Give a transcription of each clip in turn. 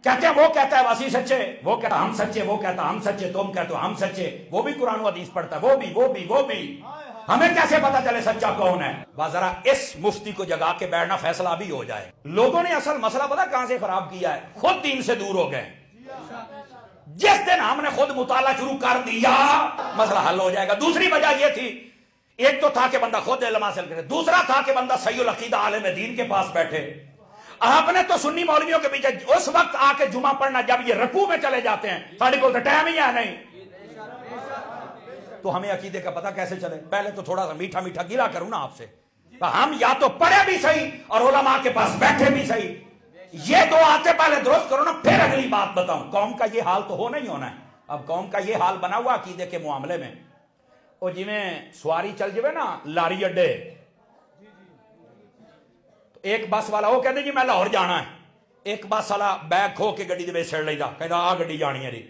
کہتے ہیں وہ کہتا ہے وسیع سچے، وہ کہتا ہے ہم سچے، وہ کہتا ہے ہم سچے، تم کہتے ہو ہم سچے، وہ بھی قرآن و حدیث پڑھتا ہے، وہ بھی ہمیں کیسے پتا چلے سچا کون ہے؟ بس ذرا اس مفتی کو جگا کے بیٹھنا، فیصلہ بھی ہو جائے۔ لوگوں نے اصل مسئلہ پتا کہاں سے خراب کیا ہے؟ خود دین سے دور ہو گئے۔ جس دن ہم نے خود مطالعہ شروع کر دیا مسئلہ حل ہو جائے گا۔ دوسری وجہ یہ تھی، ایک تو تھا کہ بندہ خود علم حاصل کرے، دوسرا تھا کہ بندہ صحیح العقیدہ عالم دین کے پاس بیٹھے۔ آپ نے تو سنی مولویوں کے پیچھے اس وقت آ کے جمعہ پڑھنا جب یہ رکوع میں چلے جاتے ہیں، ساڑھے کو تو ٹائم ہی ہے نہیں، تو ہمیں عقیدے کا پتہ کیسے چلے؟ پہلے تو تھوڑا سا میٹھا میٹھا گلا کروں نا آپ سے، ہم یا تو پڑھے بھی صحیح اور علماء کے پاس بیٹھے بھی صحیح، یہ دو آتے پہلے درست کرو نا، پھر اگلی بات بتاؤں۔ قوم کا یہ حال تو ہو نہیں ہونا ہے۔ اب قوم کا یہ حال بنا ہوا عقیدے کے معاملے میں، اور جی میں سواری چل جائے نا لاری اڈے، تو ایک بس والا وہ کہتے جی میں لاہور جانا ہے، ایک بس والا بیگ کھو کے گڈی دے وچ سڑ لیدا، کہندا آ گڈی جانی ہے جی،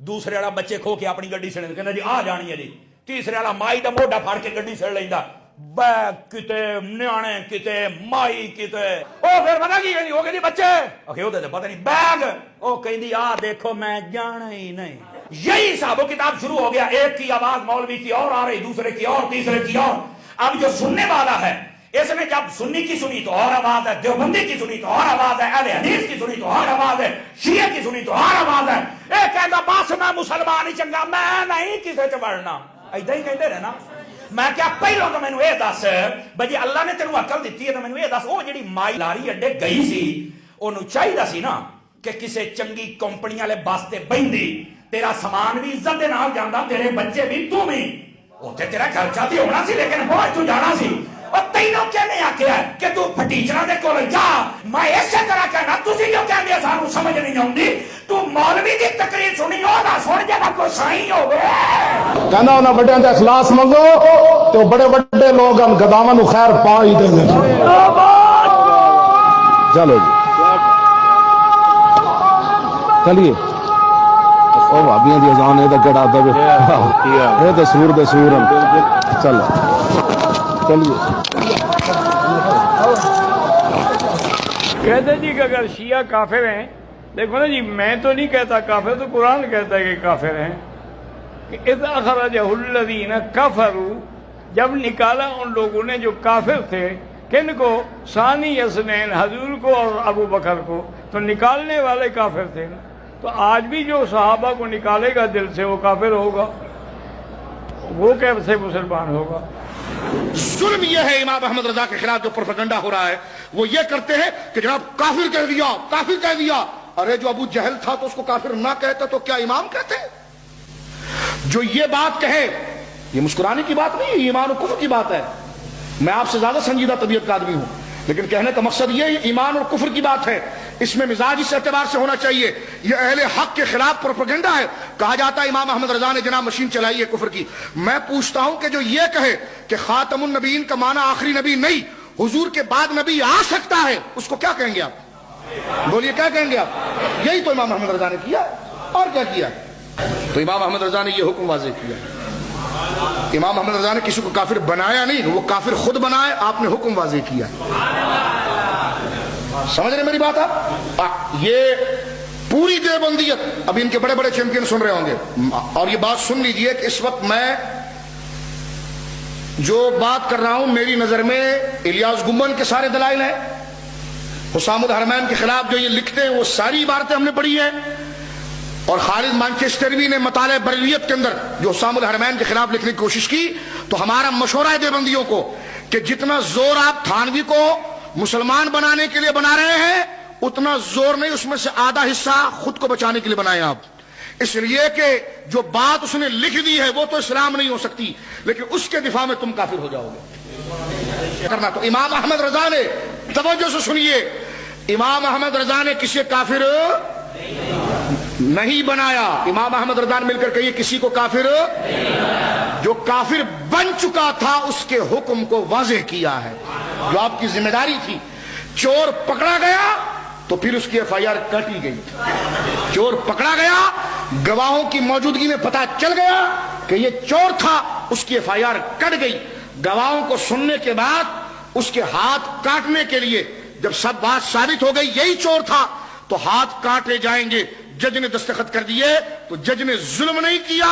دوسرے والا بچے کھو کے اپنی گڈی سڑ کہندا جی آ جانی ہے جی، تیسرے والا مائی دا موڈا پھڑ کے گڈی سڑ لیندا، بیگ کتے نیانے کتے مائی کتے، او پھر پتہ کی کہندی، وہ کہندی بچے اکھے او تے پتہ نہیں بیگ، او کہندی آ دیکھو میں جانا ہی نہیں۔ یہی حساب و کتاب شروع ہو گیا، ایک کی آواز مولوی کی اور آ رہی، دوسرے کی اور، تیسرے کی اور۔ اب جو سننے والا ہے اس نے جب سنی کی سنی تو اور آواز ہے، دیوبندی کی سنی تو اور آواز ہے، اہل حدیث کی سنی تو اور آواز ہے، شیعہ کی سنی تو اور آواز ہے، اے کہندا بس میں مسلمان ہی چنگا، میں نہیں کسے چ بڑھنا، ایداں ہی کہندے رہنا۔ میں کیا پہلو تو مینوں یہ دس بھئی اللہ نے تینوں عقل دیتی ہے تو مینوں یہ دس، وہ جڑی مائی لاری اڈے گئی سی اونوں چاہیدا سی نا کہ کسے چنگی کمپنی والے بس تے بہندی، تیرا سامان بھی عزت دے نال جاندا، تیرے بچے بھی تو بھی، اوتھے تیرا خرچہ بھی ہونا سی لیکن پہنچ تو جانا سی۔ اور تینوں کہنے آکھیا کہ تو پھٹیچرا دے کول جا، میں اسی طرح کہنا تسی کیوں کہندے سانوں سمجھ نہیں آوندی، تو مولوی دی تقریر سنی او نہ سن جے کوئی سائیں ہوے، کہنا انہاں بڑیاں تے اخلاص منگو تو بڑے بڑے لوگ ہم گداواں نو خیر پا ہی دیں گے۔ چلو جی چلیے، او بھابیاں دی اذان اے تے کڑا دے اے تے سور چلو چلیے۔ کہتے جی کہ اگر شیعہ کافر ہیں، دیکھو نا جی میں تو نہیں کہتا کافر، تو قرآن کہتا ہے کہ کافر ہیں، کہ اذ اخرجہ الذین کفروا، جب نکالا ان لوگوں نے جو کافر تھے، کن کو؟ ثانی اثنین، حضور کو اور ابو بکر کو، تو نکالنے والے کافر تھے نا۔ تو آج بھی جو صحابہ کو نکالے گا دل سے وہ کافر ہوگا، وہ کیسے مسلمان ہوگا؟ ظلم یہ ہے امام احمد رضا کے خلاف جو پروپیگنڈا ہو رہا ہے، وہ یہ کرتے ہیں کہ جناب کافر کہہ دیا، کافر کہہ دیا۔ ارے جو ابو جہل تھا تو اس کو کافر نہ کہتا تو کیا امام کہتے؟ جو یہ بات کہے، یہ مسکرانے کی بات نہیں، یہ ایمان و کفر کی بات ہے۔ میں آپ سے زیادہ سنجیدہ طبیعت کا آدمی ہوں، لیکن کہنے کا مقصد یہ ایمان اور کفر کی بات ہے، اس میں مزاج اس اعتبار سے ہونا چاہیے۔ یہ اہل حق کے خلاف پروپیگنڈا ہے۔ کہا جاتا ہے امام احمد رضا نے جناب مشین چلائی ہے کفر کی۔ میں پوچھتا ہوں کہ جو یہ کہے کہ خاتم النبیین کا معنی آخری نبی نہیں، حضور کے بعد نبی آ سکتا ہے، اس کو کیا کہیں گے آپ؟ بولیے کیا کہیں گے آپ؟ یہی تو امام احمد رضا نے کیا، اور کیا کیا؟ تو امام احمد رضا نے یہ حکم واضح کیا۔ امام احمد رضا نے کسی کو کافر بنایا نہیں، وہ کافر خود بنائے، آپ نے حکم واضح کیا۔ سمجھ رہے میری بات آپ؟ یہ پوری دیوبندیت، ابھی ان کے بڑے بڑے چیمپئن سن رہے ہوں گے، اور یہ بات سن لیجئے کہ اس وقت میں جو بات کر رہا ہوں میری نظر میں الیاس گنبد کے سارے دلائل ہیں، حسام الحرمین کے خلاف جو یہ لکھتے ہیں وہ ساری عبارتیں ہم نے پڑھی ہیں، اور خالد مانچسٹروی نے مطالعہ بریلیت کے اندر جو حسام الحرمین کے خلاف لکھنے کی کوشش کی۔ تو ہمارا مشورہ ہے دیوبندیوں کو کہ جتنا زور آپ تھانوی کو مسلمان بنانے کے لیے بنا رہے ہیں، اتنا زور نہیں، اس میں سے آدھا حصہ خود کو بچانے کے لیے بنائیں آپ، اس لیے کہ جو بات اس نے لکھ دی ہے وہ تو اسلام نہیں ہو سکتی، لیکن اس کے دفاع میں تم کافر ہو جاؤ گے کرنا۔ تو امام احمد رضا نے، توجہ سے سنیے، امام احمد رضا نے کسی کافر نہیں بنایا۔ امام احمد رضا نے مل کر کہیے کسی کو کافر، جو کافر بن چکا تھا اس کے حکم کو واضح کیا ہے، جو آپ کی ذمہ داری تھی۔ چور پکڑا گیا تو پھر اس کی ایف آئی آر کاٹی گئی، چور پکڑا گیا، گواہوں کی موجودگی میں پتہ چل گیا کہ یہ چور تھا، اس کی ایف آئی آر کٹ گئی۔ گواہوں کو سننے کے بعد اس کے ہاتھ کاٹنے کے لیے جب سب بات ثابت ہو گئی یہی چور تھا، تو ہاتھ کاٹے جائیں گے. جج نے دستخط کر دیے تو جج نے ظلم نہیں کیا,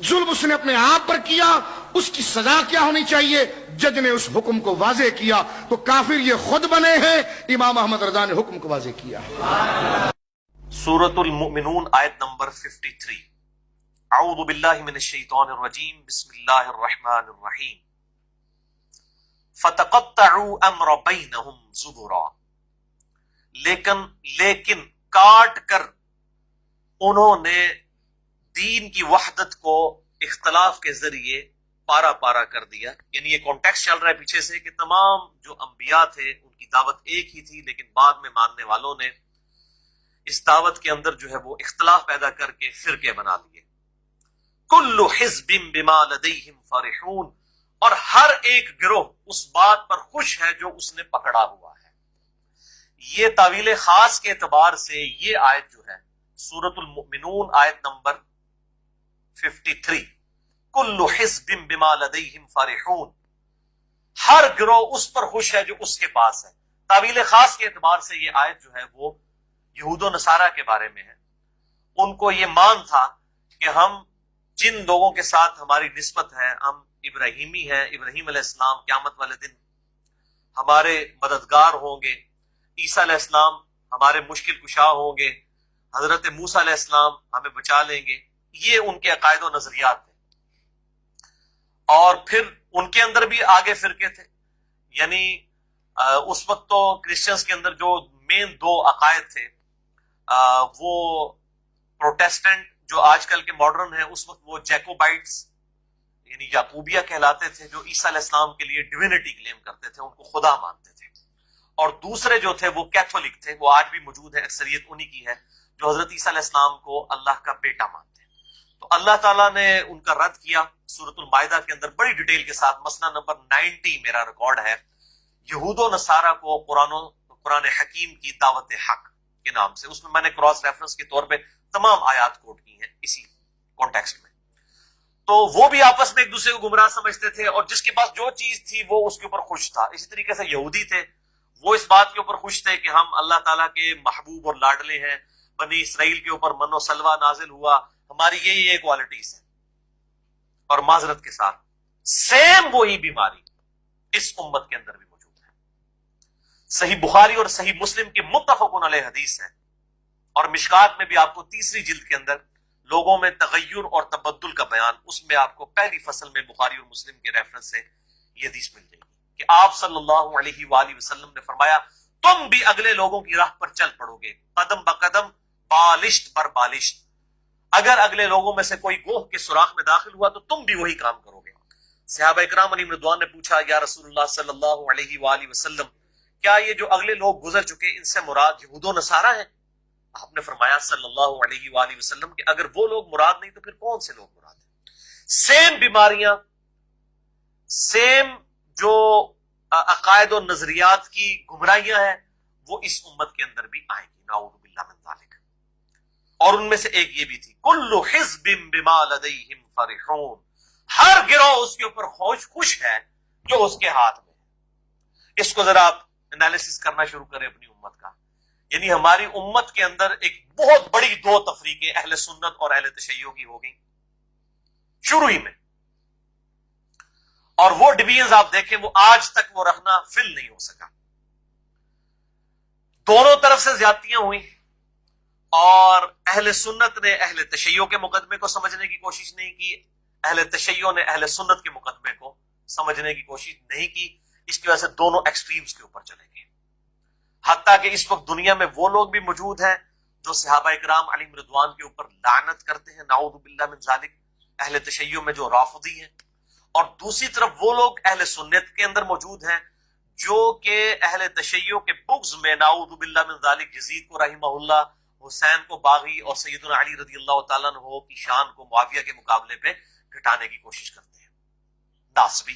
ظلم اس نے اپنے آپ پر کیا. اس کی سزا کیا ہونی چاہیے؟ جج نے اس حکم کو واضح کیا. تو کافر یہ خود بنے ہیں, امام احمد رضا نے حکم کو واضح کیا. سورۃ المؤمنون آیت نمبر 53. اعوذ باللہ من الشیطان الرجیم, بسم اللہ الرحمن الرحیم. فتقطعوا امر بینہم زبرا, لیکن کاٹ کر انہوں نے دین کی وحدت کو اختلاف کے ذریعے پارا پارا کر دیا. یعنی یہ کانٹیکسٹ چل رہا ہے پیچھے سے کہ تمام جو انبیاء تھے ان کی دعوت ایک ہی تھی, لیکن بعد میں ماننے والوں نے اس دعوت کے اندر جو ہے وہ اختلاف پیدا کر کے فرقے بنا لیے. کل حزب بما لدیہم فرحون, اور ہر ایک گروہ اس بات پر خوش ہے جو اس نے پکڑا ہوا ہے. یہ تعویل خاص کے اعتبار سے یہ آیت جو ہے سورۃ المؤمنون آیت نمبر 53, کل حزب بما لدیہم فرحون, ہر گروہ اس پر خوش ہے جو اس کے پاس ہے. تعویل خاص کے اعتبار سے یہ آیت جو ہے وہ یہود و نصارہ کے بارے میں ہے. ان کو یہ مان تھا کہ ہم جن لوگوں کے ساتھ ہماری نسبت ہے, ہم ابراہیمی ہیں, ابراہیم علیہ السلام قیامت والے دن ہمارے مددگار ہوں گے, عیسیٰ علیہ السلام ہمارے مشکل کشا ہوں گے, حضرت موسیٰ علیہ السلام ہمیں بچا لیں گے. یہ ان کے عقائد و نظریات تھے. اور پھر ان کے اندر بھی آگے فرقے تھے. یعنی اس وقت تو کرسچنز کے اندر جو مین دو عقائد تھے وہ پروٹیسٹنٹ جو آج کل کے ماڈرن ہیں, اس وقت وہ جیکوبائٹس یعنی یعقوبیہ کہلاتے تھے, جو عیسیٰ علیہ السلام کے لیے ڈیوینٹی کلیم کرتے تھے, ان کو خدا مانتے تھے. اور دوسرے جو تھے وہ کیتھولک تھے, وہ آج بھی موجود ہے, اکثریت انہی کی ہے, جو حضرت عیسیٰ علیہ السلام کو اللہ کا بیٹا مانتے ہیں. تو اللہ تعالیٰ نے ان کا رد کیا سورۃ المائدہ کے اندر بڑی ڈیٹیل کے ساتھ. مسئلہ نمبر 90 میرا ریکارڈ ہے, یہود و نصارہ کو قرآن حکیم کی دعوت حق کے نام سے. اس میں میں نے کراس ریفرنس کے طور پہ تمام آیات کوٹ کی ہیں اسی کانٹیکسٹ میں. تو وہ بھی آپس میں ایک دوسرے کو گمراہ سمجھتے تھے, اور جس کے پاس جو چیز تھی وہ اس کے اوپر خوش تھا. اسی طریقے سے یہودی تھے, وہ اس بات کے اوپر خوش تھے کہ ہم اللہ تعالیٰ کے محبوب اور لاڈلے ہیں, بنی اسرائیل کے اوپر من و سلوہ نازل ہوا, ہماری یہی کوالٹیز ہیں. اور معذرت کے ساتھ سیم وہی بیماری اس امت کے اندر بھی موجود ہے. صحیح بخاری اور صحیح مسلم کی متفقن علیہ حدیث ہے, اور مشکات میں بھی آپ کو تیسری جلد کے اندر لوگوں میں تغیر اور تبدل کا بیان, اس میں آپ کو پہلی فصل میں بخاری اور مسلم کے ریفرنس سے یہ حدیث مل جائے گی کہ آپ صلی اللہ علیہ وآلہ وسلم نے فرمایا تم بھی اگلے لوگوں کی راہ پر چل پڑو گے, قدم بقدم بالشت پر بالشت. اگر اگلے لوگوں میں سے کوئی گوہ کے سوراخ میں داخل ہوا تو تم بھی وہی کام کرو گے. صحابہ اکرام علیہم رضوان نے پوچھا یا رسول اللہ صلی اللہ علیہ وآلہ وسلم, کیا یہ جو اگلے لوگ گزر چکے ان سے مراد یہود و نصارہ ہیں؟ آپ نے فرمایا صلی اللہ علیہ وآلہ وسلم کہ اگر وہ لوگ مراد نہیں تو پھر کون سے لوگ مراد ہیں؟ سیم بیماریاں, سیم جو عقائد و نظریات کی گمراہیاں ہیں وہ اس امت کے اندر بھی آئیں گی, نعوذ باللہ من ذالک. اور ان میں سے ایک یہ بھی تھی کل حزب بما لدیہم فرحون, ہر گروہ اس کے اوپر خوش ہے جو اس کے ہاتھ میں ہے. اس کو ذرا آپ انالیسس کرنا شروع کریں اپنی امت کا. یعنی ہماری امت کے اندر ایک بہت بڑی دو تفریقیں اہل سنت اور اہل تشیع کی ہو گئی شروع ہی میں, اور وہ ڈویژنز آپ دیکھیں وہ آج تک وہ رکھنا فل نہیں ہو سکا. دونوں طرف سے زیادتیاں ہوئی, اور اہل سنت نے اہل تشیع کے مقدمے کو سمجھنے کی کوشش نہیں کی, اہل تشیع نے اہل سنت کے مقدمے کو سمجھنے کی کوشش نہیں کی. اس کی وجہ سے دونوں ایکسٹریمز کے اوپر چلے گئے. حتیٰ کہ اس وقت دنیا میں وہ لوگ بھی موجود ہیں جو صحابہ اکرام علیہم رضوان کے اوپر لعنت کرتے ہیں, نعوذ باللہ من ذالک, اہل تشیع میں جو رافضی ہیں. اور دوسری طرف وہ لوگ اہل سنت کے اندر موجود ہیں جو کہ اہل تشیع کے بغض میں, نعوذ باللہ من ذالک, یزید کو رحمہ اللہ, حسین کو باغی, اور سیدنا علی رضی اللہ تعالیٰ عنہ کی شان کو معاویہ کے مقابلے پہ گھٹانے کی کوشش کرتے ہیں. ناسبی,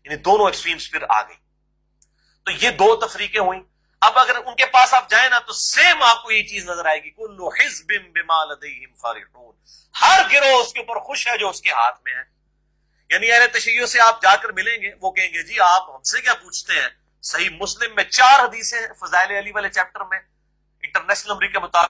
یعنی دونوں ایکسٹریمز پھر آ گئی. تو یہ دو تفریقیں ہوئیں. اب اگر ان کے پاس آپ جائیں نا تو سیم آپ کو یہ چیز نظر آئے گی کل حزب بما لدیہم فرحون, ہر گروہ اس کے اوپر خوش ہے جو اس کے ہاتھ میں ہے. یعنی اہل تشیع سے آپ جا کر ملیں گے, وہ کہیں گے جی آپ ہم سے کیا پوچھتے ہیں, صحیح مسلم میں 4 حدیثیں فضائل علی والے چیپٹر میں انٹرنیشنل نمبر کے مطابق